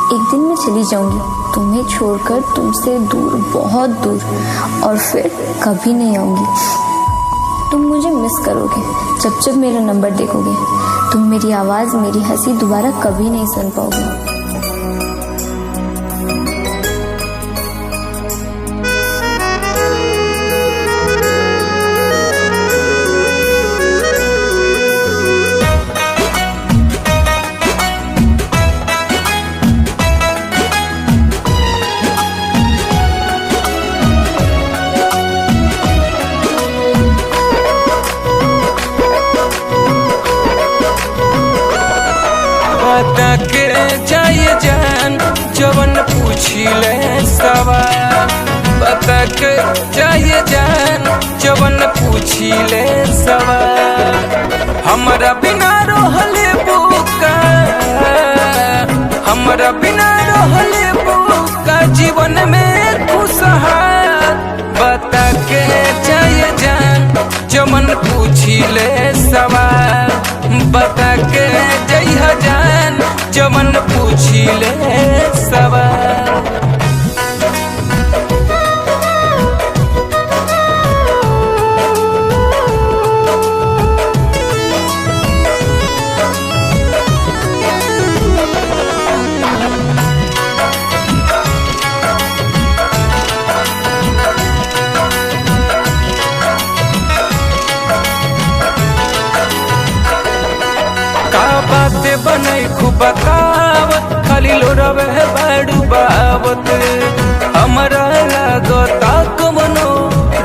एक दिन मैं चली जाऊंगी तुम्हें छोड़कर, तुमसे दूर, बहुत दूर, और फिर कभी नहीं आऊंगी। तुम मुझे मिस करोगे जब जब मेरा नंबर देखोगे। तुम मेरी आवाज़, मेरी हंसी दोबारा कभी नहीं सुन पाओगे। बता के जाए जान जवन पूछिले सवाल, बता के जाए जान जवन पूछिले सवाल। हमरा बिना रहले बुका, हमरा बिना रहले बुका जीवन में खुशहाल। बता के जाए जान जवन पूछिले सवाल, बता के जइहा जान जवन पूछिले सवाल। बातें बनई खूब बतावत, खाली लोरवे है बाड़ू बावत। हमारा लागता कमनो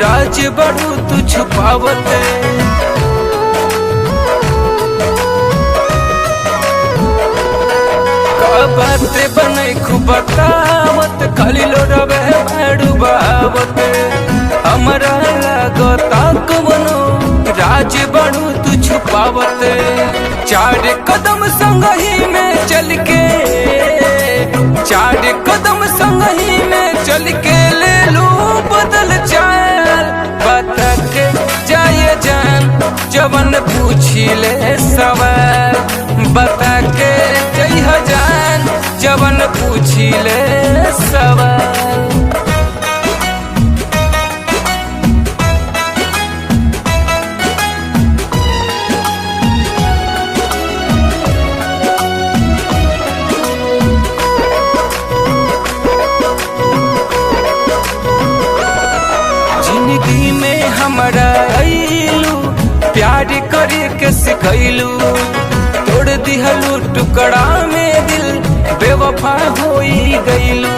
राज बड़ू तू छुपावत। बातें बनई खूब बतावत, खाली लोरवे है बाड़ू बावत। हमारा लागता कमनो राज बड़ू तू छुपावत। चार कदम संग ही में चल के, चार कदम संग ही में चल के ले लू बदल चाल। बता के जाए जान जवन पूछिले सवाल, बता के जइहा जान जवन पूछिले सवाल। जिंदगी में हमारा आइलू, प्यार करे के सिखैलू। तोड़ दिहलू टुकड़ा में दिल, बेवफा होई गईलू।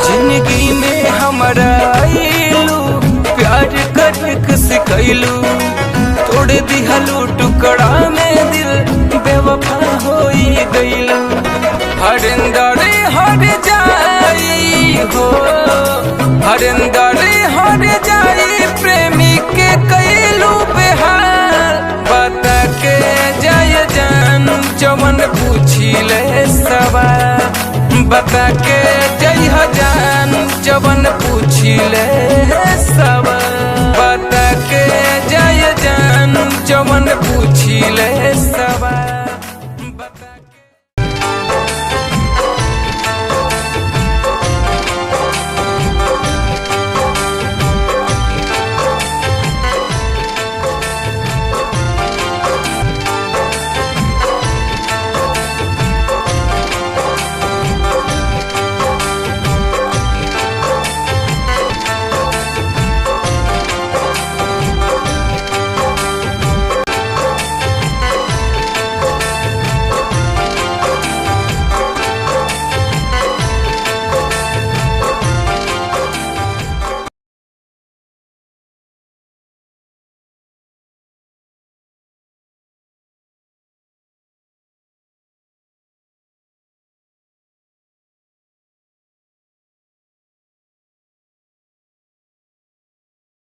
जिंदगी में हमारा आइलू, प्यार करे के सिखैलू। तोड़ दिहलू टुकड़ा में दिल, बेवफा होई गईलू। हरिंदर हर जाई हो, हरिंदर हर जाई प्रेमी के कैलू बेहाल। बता के जाए जान जवन पूछिले सवाल, बता के जइहा जान जवन पूछिले सवाल। बता के जाए जान